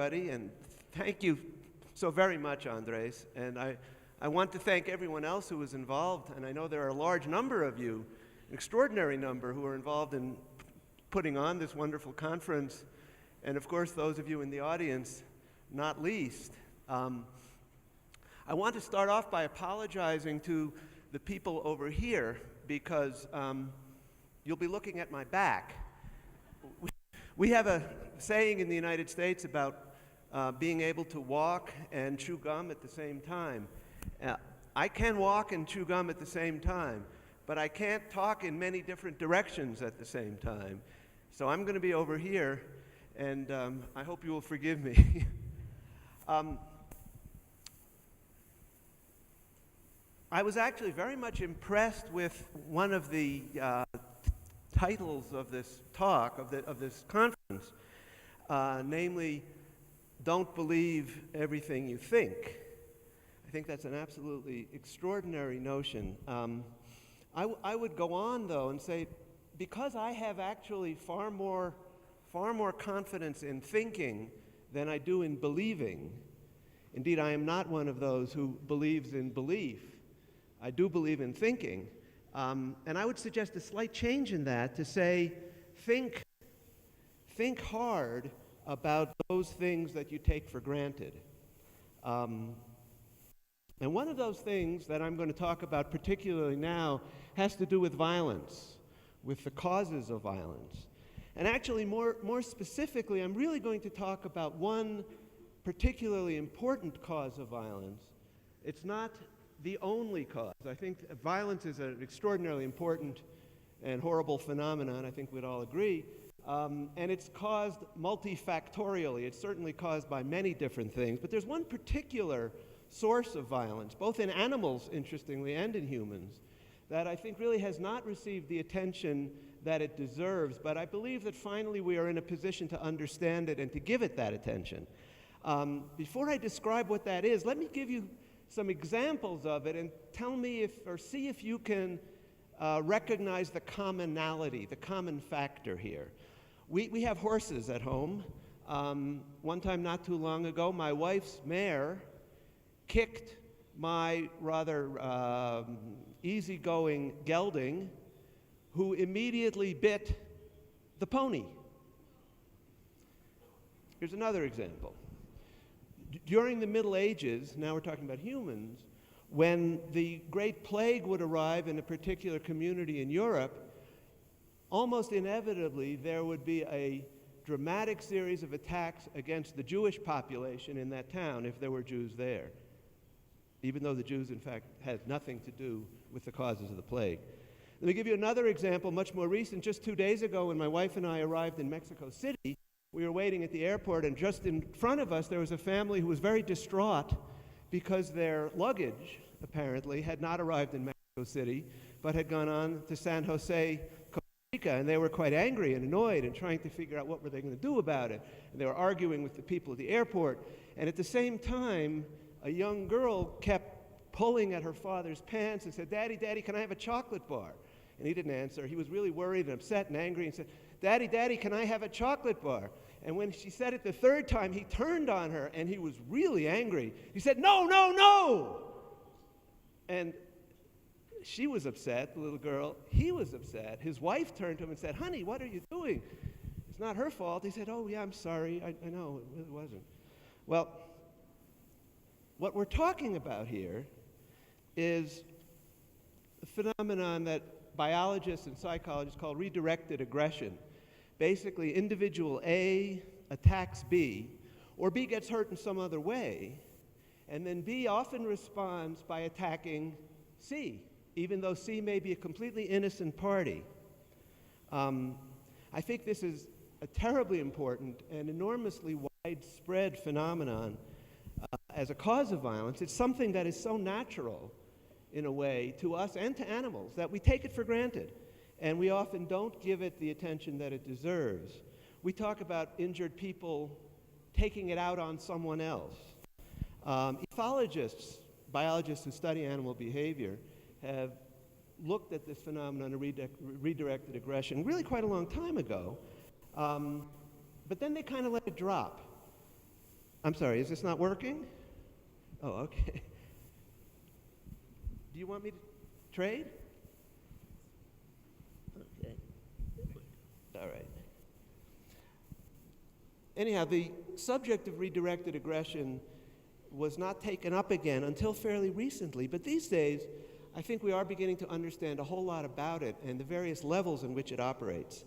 everybody, and thank you so very much, Andres. And I want to thank everyone else who was involved, and I know there are a large number of you, an extraordinary number, who are involved in putting on this wonderful conference, and of course those of you in the audience, not least. I want to start off by apologizing to the people over here, because you'll be looking at my back. We have a saying in the United States about being able to walk and chew gum at the same time. I can walk and chew gum at the same time, but I can't talk in many different directions at the same time. So I'm going to be over here, and I hope you will forgive me. I was actually very much impressed with one of the titles of this talk, of this conference, namely, "Don't Believe Everything You Think." I think that's an absolutely extraordinary notion. I would go on, though, and say, because I have actually far more confidence in thinking than I do in believing. Indeed, I am not one of those who believes in belief. I do believe in thinking. And I would suggest a slight change in that to say, think hard about those things that you take for granted. And one of those things that I'm going to talk about particularly now has to do with violence, with the causes of violence. And actually, more specifically, I'm really going to talk about one particularly important cause of violence. It's not the only cause. I think violence is an extraordinarily important and horrible phenomenon, I think we'd all agree. And it's caused multifactorially. It's certainly caused by many different things. But there's one particular source of violence, both in animals, interestingly, and in humans, that I think really has not received the attention that it deserves. But I believe that finally we are in a position to understand it and to give it that attention. Before I describe what that is, let me give you some examples of it and tell me or see if you can recognize the commonality, the common factor here. We have horses at home. One time not too long ago, my wife's mare kicked my rather easygoing gelding, who immediately bit the pony. Here's another example. During the Middle Ages, now we're talking about humans, when the Great Plague would arrive in a particular community in Europe, almost inevitably there would be a dramatic series of attacks against the Jewish population in that town if there were Jews there, even though the Jews, in fact, had nothing to do with the causes of the plague. Let me give you another example, much more recent. Just 2 days ago, when my wife and I arrived in Mexico City, we were waiting at the airport, and just in front of us there was a family who was very distraught because their luggage, apparently, had not arrived in Mexico City, but had gone on to San Jose, Costa Rica, and they were quite angry and annoyed and trying to figure out what were they going to do about it. And they were arguing with the people at the airport, and at the same time, a young girl kept pulling at her father's pants and said, "Daddy, Daddy, can I have a chocolate bar?" And he didn't answer. He was really worried and upset and angry and said, "Daddy, Daddy, can I have a chocolate bar?" And when she said it the third time, he turned on her, and he was really angry. He said, "No, no, no!" And she was upset, the little girl. He was upset. His wife turned to him and said, "Honey, what are you doing? It's not her fault." He said, "Oh, yeah, I'm sorry. I know, it really wasn't." Well, what we're talking about here is a phenomenon that biologists and psychologists call redirected aggression. Basically, individual A attacks B, or B gets hurt in some other way, and then B often responds by attacking C, even though C may be a completely innocent party. I think this is a terribly important and enormously widespread phenomenon as a cause of violence. It's something that is so natural, in a way, to us and to animals, that we take it for granted. And we often don't give it the attention that it deserves. We talk about injured people taking it out on someone else. Ethologists, biologists who study animal behavior, have looked at this phenomenon of redirected aggression really quite a long time ago. But then they kind of let it drop. I'm sorry, is this not working? Oh, okay. Do you want me to trade? Okay. All right. Anyhow, the subject of redirected aggression was not taken up again until fairly recently, but these days, I think we are beginning to understand a whole lot about it and the various levels in which it operates.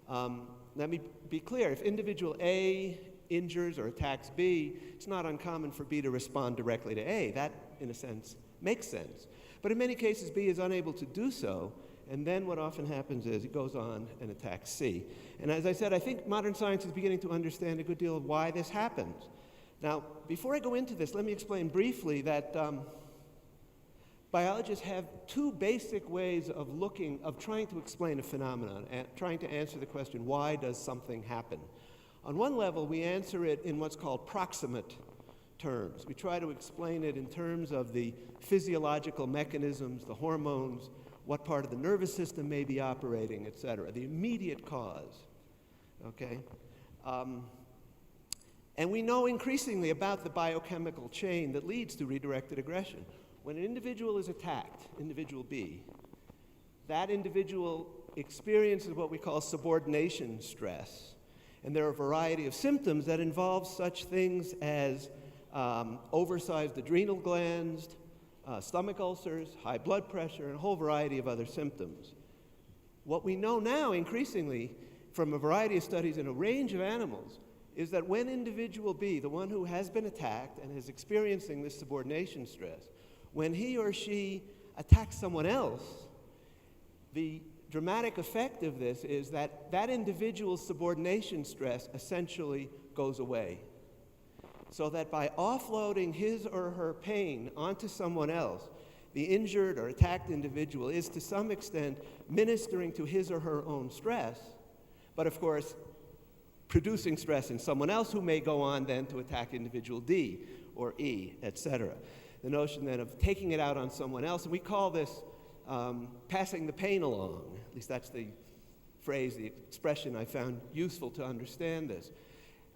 Let me be clear. If individual A injures or attacks B, it's not uncommon for B to respond directly to A. That, in a sense, makes sense. But in many cases, B is unable to do so, and then what often happens is it goes on and attacks C. And as I said, I think modern science is beginning to understand a good deal of why this happens. Now, before I go into this, let me explain briefly that biologists have two basic ways of trying to explain a phenomenon, and trying to answer the question, why does something happen? On one level, we answer it in what's called proximate terms. We try to explain it in terms of the physiological mechanisms, the hormones, what part of the nervous system may be operating, et cetera, the immediate cause, okay? And we know increasingly about the biochemical chain that leads to redirected aggression. When an individual is attacked, individual B, that individual experiences what we call subordination stress. And there are a variety of symptoms that involve such things as oversized adrenal glands, stomach ulcers, high blood pressure, and a whole variety of other symptoms. What we know now increasingly from a variety of studies in a range of animals is that when individual B, the one who has been attacked and is experiencing this subordination stress, when he or she attacks someone else, the dramatic effect of this is that that individual's subordination stress essentially goes away. So that by offloading his or her pain onto someone else, the injured or attacked individual is to some extent ministering to his or her own stress, but of course producing stress in someone else who may go on then to attack individual D or E, etc. The notion then of taking it out on someone else, and we call this passing the pain along. At least that's the phrase, the expression I found useful to understand this.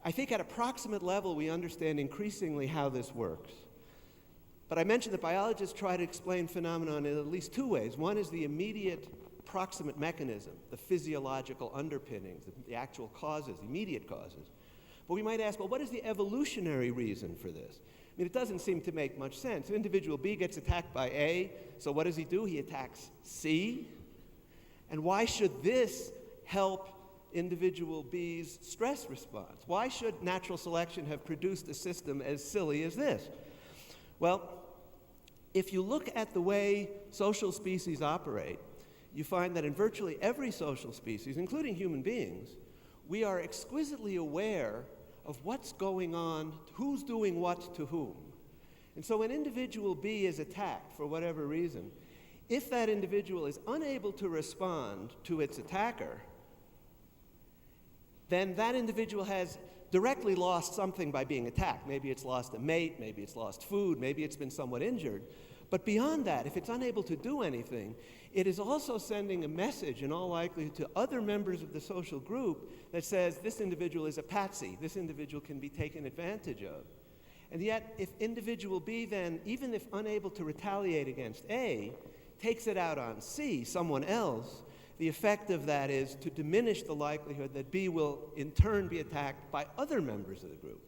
I think at a proximate level we understand increasingly how this works. But I mentioned that biologists try to explain phenomenon in at least two ways. One is the immediate proximate mechanism, the physiological underpinnings, the actual causes, the immediate causes. But we might ask, well, what is the evolutionary reason for this? I mean, it doesn't seem to make much sense. Individual B gets attacked by A, so what does he do? He attacks C. And why should this help individual B's stress response? Why should natural selection have produced a system as silly as this? Well, if you look at the way social species operate, you find that in virtually every social species, including human beings, we are exquisitely aware of what's going on, who's doing what to whom. And so when individual B is attacked for whatever reason, if that individual is unable to respond to its attacker, then that individual has directly lost something by being attacked. Maybe it's lost a mate, maybe it's lost food, maybe it's been somewhat injured. But beyond that, if it's unable to do anything, it is also sending a message, in all likelihood, to other members of the social group that says this individual is a patsy, this individual can be taken advantage of. And yet, if individual B then, even if unable to retaliate against A, takes it out on C, someone else, the effect of that is to diminish the likelihood that B will in turn be attacked by other members of the group.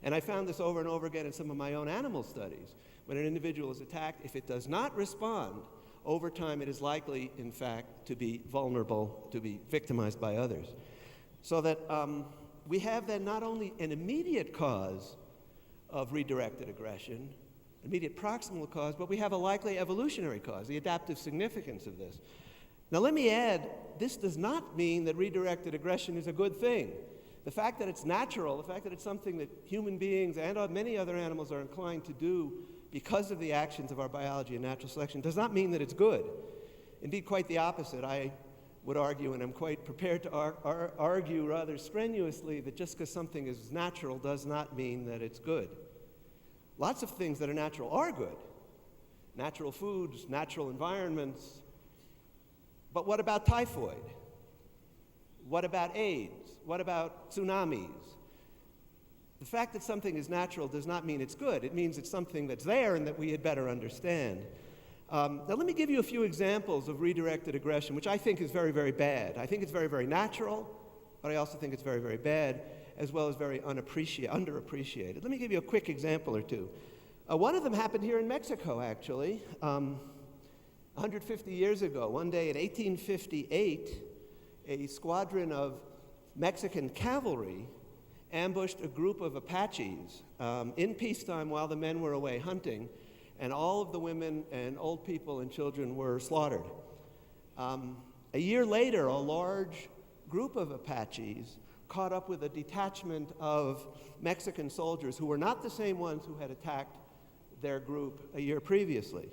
And I found this over and over again in some of my own animal studies. When an individual is attacked, if it does not respond, over time it is likely, in fact, to be vulnerable, to be victimized by others. So that we have then not only an immediate cause of redirected aggression, immediate proximal cause, but we have a likely evolutionary cause, the adaptive significance of this. Now let me add, this does not mean that redirected aggression is a good thing. The fact that it's natural, the fact that it's something that human beings and many other animals are inclined to do because of the actions of our biology and natural selection does not mean that it's good. Indeed, quite the opposite. I would argue, and I'm quite prepared to argue rather strenuously, that just because something is natural does not mean that it's good. Lots of things that are natural are good. Natural foods, natural environments. But what about typhoid? What about AIDS? What about tsunamis? The fact that something is natural does not mean it's good. It means it's something that's there and that we had better understand. Now let me give you a few examples of redirected aggression, which I think is very, very bad. I think it's very, very natural, but I also think it's very, very bad, as well as very underappreciated. Let me give you a quick example or two. One of them happened here in Mexico, actually. 150 years ago, one day in 1858, a squadron of Mexican cavalry ambushed a group of Apaches in peacetime while the men were away hunting, and all of the women and old people and children were slaughtered. A year later, a large group of Apaches caught up with a detachment of Mexican soldiers who were not the same ones who had attacked their group a year previously.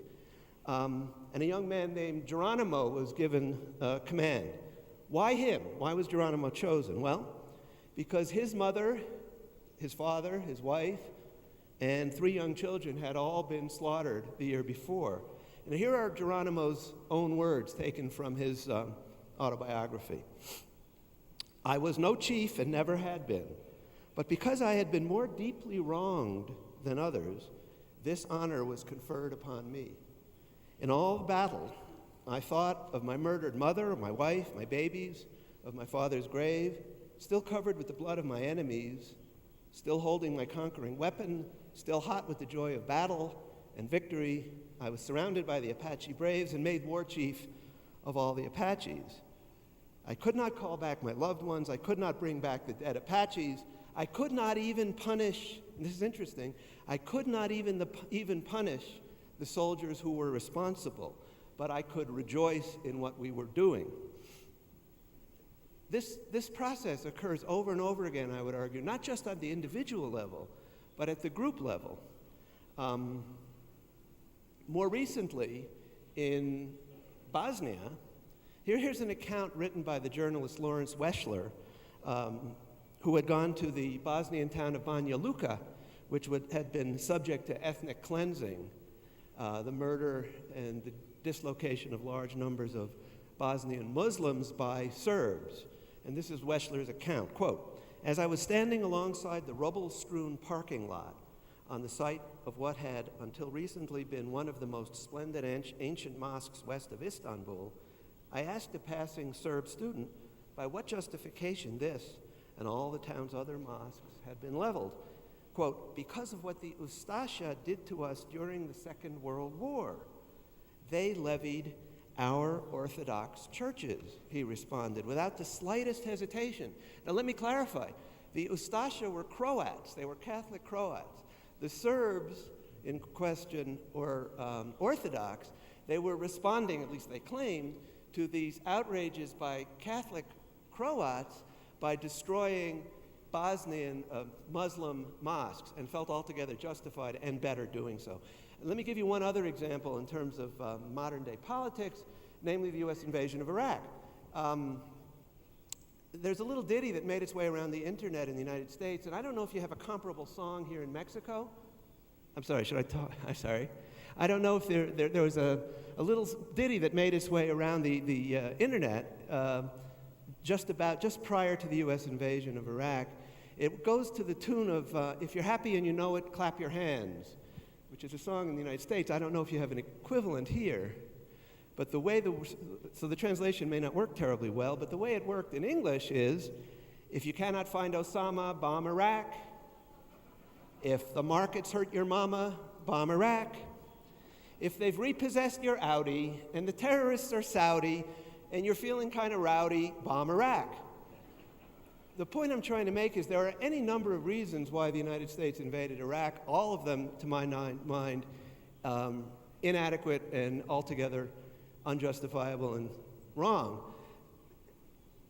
And a young man named Geronimo was given command. Why him? Why was Geronimo chosen? Well, because his mother, his father, his wife, and 3 young children had all been slaughtered the year before. And here are Geronimo's own words taken from his autobiography. "I was no chief and never had been, but because I had been more deeply wronged than others, this honor was conferred upon me. In all the battle, I thought of my murdered mother, my wife, my babies, of my father's grave, still covered with the blood of my enemies, still holding my conquering weapon, still hot with the joy of battle and victory. I was surrounded by the Apache braves and made war chief of all the Apaches. I could not call back my loved ones. I could not bring back the dead Apaches. I could not even punish," and this is interesting, "I could not even punish the soldiers who were responsible, but I could rejoice in what we were doing." This process occurs over and over again, I would argue, not just on the individual level, but at the group level. More recently, in Bosnia, here's an account written by the journalist Lawrence Weschler, who had gone to the Bosnian town of Banja Luka, which had been subject to ethnic cleansing, the murder and the dislocation of large numbers of Bosnian Muslims by Serbs. And this is Weschler's account, quote, "As I was standing alongside the rubble-strewn parking lot on the site of what had until recently been one of the most splendid ancient mosques west of Istanbul, I asked a passing Serb student by what justification this and all the town's other mosques had been leveled. Quote, because of what the Ustasha did to us during the Second World War. They levied our Orthodox churches, he responded, without the slightest hesitation. Now let me clarify. The Ustasha were Croats. They were Catholic Croats. The Serbs in question were Orthodox. They were responding, at least they claimed, to these outrages by Catholic Croats by destroying Bosnian Muslim mosques, and felt altogether justified and better doing so. Let me give you one other example in terms of modern-day politics, namely the U.S. invasion of Iraq. There's a little ditty that made its way around the internet in the United States, and I don't know if you have a comparable song here in Mexico. I'm sorry, should I talk? I'm sorry. I don't know if there was a little ditty that made its way around the internet just prior to the U.S. invasion of Iraq. It goes to the tune of, if you're happy and you know it, clap your hands, which is a song in the United States. I don't know if you have an equivalent here, but so the translation may not work terribly well, but the way it worked in English is, if you cannot find Osama, bomb Iraq. If the markets hurt your mama, bomb Iraq. If they've repossessed your Audi and the terrorists are Saudi and you're feeling kind of rowdy, bomb Iraq. The point I'm trying to make is there are any number of reasons why the United States invaded Iraq, all of them, to my mind, inadequate and altogether unjustifiable and wrong.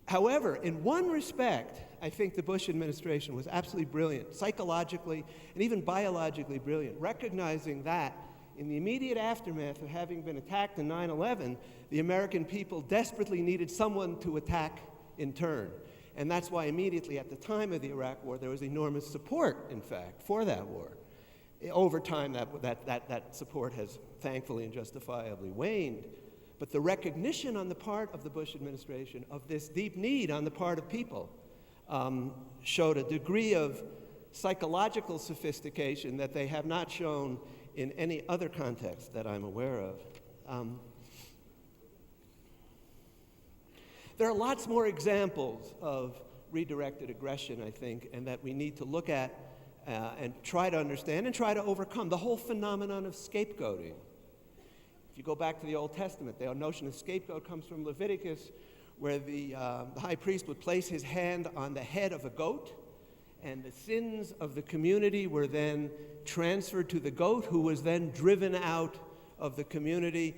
However, in one respect, I think the Bush administration was absolutely brilliant, psychologically and even biologically brilliant, recognizing that in the immediate aftermath of having been attacked in 9/11, the American people desperately needed someone to attack in turn. And that's why immediately at the time of the Iraq War, there was enormous support, in fact, for that war. Over time, that support has thankfully and justifiably waned. But the recognition on the part of the Bush administration of this deep need on the part of people showed a degree of psychological sophistication that they have not shown in any other context that I'm aware of. There are lots more examples of redirected aggression, I think, and that we need to look at and try to understand and try to overcome. The whole phenomenon of scapegoating. If you go back to the Old Testament, the notion of scapegoat comes from Leviticus, where the high priest would place his hand on the head of a goat, and the sins of the community were then transferred to the goat, who was then driven out of the community,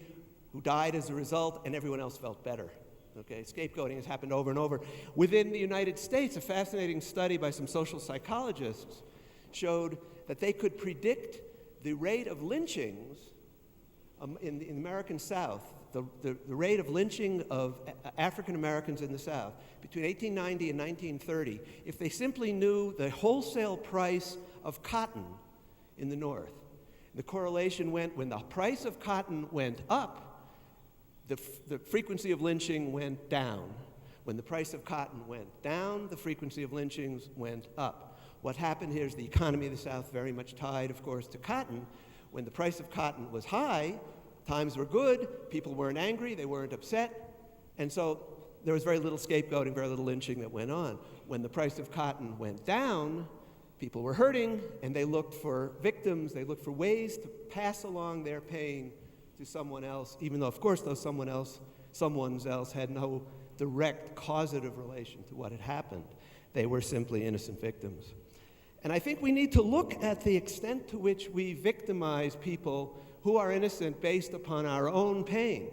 who died as a result, and everyone else felt better. Okay, scapegoating has happened over and over. Within the United States, a fascinating study by some social psychologists showed that they could predict the rate of lynchings in the American South, the rate of lynching of African Americans in the South between 1890 and 1930, if they simply knew the wholesale price of cotton in the North. The correlation went, when the price of cotton went up, the frequency of lynching went down. When the price of cotton went down, the frequency of lynchings went up. What happened here is the economy of the South very much tied, of course, to cotton. When the price of cotton was high, times were good, people weren't angry, they weren't upset, and so there was very little scapegoating, very little lynching that went on. When the price of cotton went down, people were hurting, and they looked for victims, they looked for ways to pass along their pain to someone else, even though, of course, someone else had no direct causative relation to what had happened. They were simply innocent victims. And I think we need to look at the extent to which we victimize people who are innocent based upon our own pain,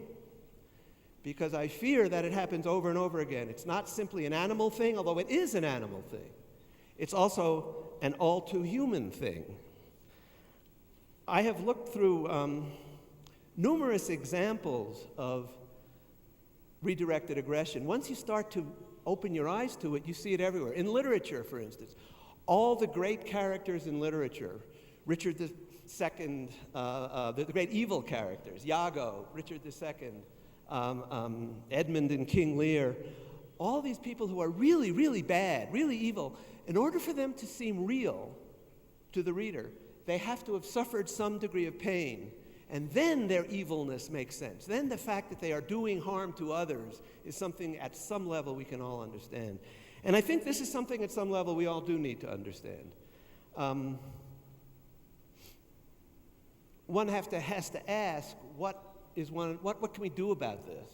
because I fear that it happens over and over again. It's not simply an animal thing, although it is an animal thing. It's also an all-too-human thing. I have looked through numerous examples of redirected aggression. Once you start to open your eyes to it, you see it everywhere. In literature, for instance, all the great characters in literature, Richard II, the great evil characters, Iago, Richard II, Edmund and King Lear, all these people who are really, really bad, really evil, in order for them to seem real to the reader, they have to have suffered some degree of pain. And then their evilness makes sense. Then the fact that they are doing harm to others is something at some level we can all understand. And I think this is something at some level we all do need to understand. One has to ask, what can we do about this?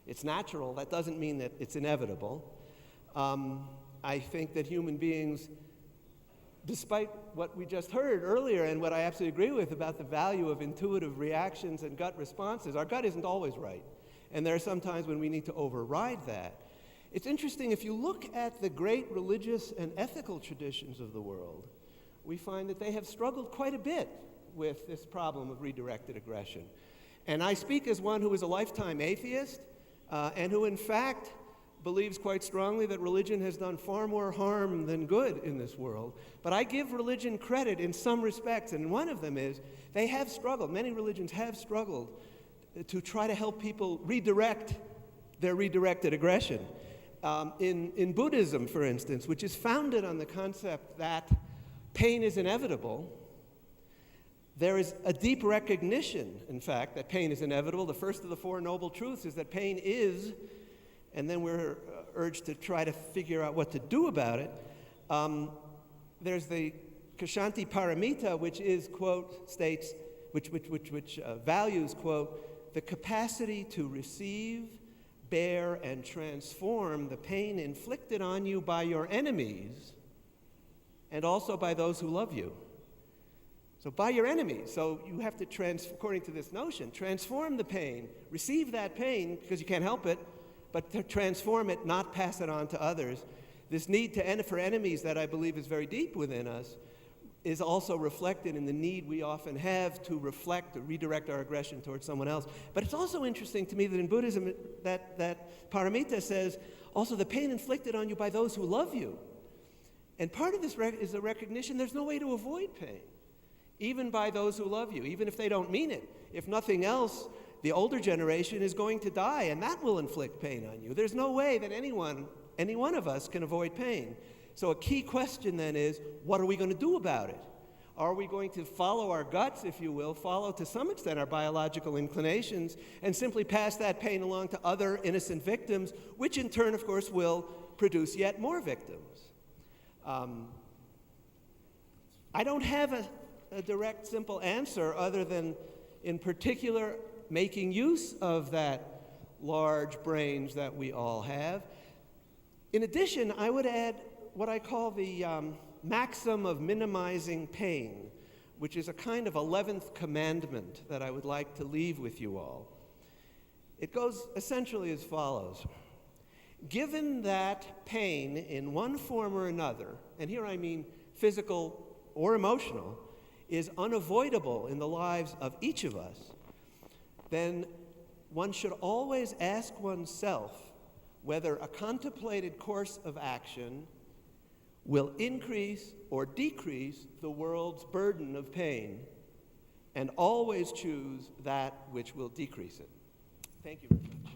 It's natural. That doesn't mean that it's inevitable. I think that human beings, despite what we just heard earlier and what I absolutely agree with about the value of intuitive reactions and gut responses, our gut isn't always right. And there are some times when we need to override that. It's interesting, if you look at the great religious and ethical traditions of the world, we find that they have struggled quite a bit with this problem of redirected aggression. And I speak as one who is a lifetime atheist and who in fact believes quite strongly that religion has done far more harm than good in this world. But I give religion credit in some respects, and one of them is they have struggled, many religions have struggled to try to help people redirect their redirected aggression. In Buddhism, for instance, which is founded on the concept that pain is inevitable, there is a deep recognition, in fact, that pain is inevitable. The first of the Four Noble Truths is that pain is, and then we're urged to try to figure out what to do about it. There's the Kshanti Paramita, which is, quote, states, which values, quote, the capacity to receive, bear, and transform the pain inflicted on you by your enemies and also by those who love you. So by your enemies. So you have to, according to this notion, transform the pain, receive that pain because you can't help it, but to transform it, not pass it on to others. This need for enemies that I believe is very deep within us is also reflected in the need we often have to reflect, to redirect our aggression towards someone else. But it's also interesting to me that in Buddhism, that Paramita says, also the pain inflicted on you by those who love you. And part of this is a recognition there's no way to avoid pain, even by those who love you, even if they don't mean it. If nothing else, the older generation is going to die, and that will inflict pain on you. There's no way that any one of us can avoid pain. So a key question then is, what are we going to do about it? Are we going to follow our guts, if you will, follow to some extent our biological inclinations, and simply pass that pain along to other innocent victims, which in turn, of course, will produce yet more victims? I don't have a direct, simple answer other than, in particular, making use of that large brains that we all have. In addition, I would add what I call the Maxim of minimizing pain, which is a kind of 11th commandment that I would like to leave with you all. It goes essentially as follows. Given that pain in one form or another, and here I mean physical or emotional, is unavoidable in the lives of each of us, then one should always ask oneself whether a contemplated course of action will increase or decrease the world's burden of pain, and always choose that which will decrease it. Thank you very much.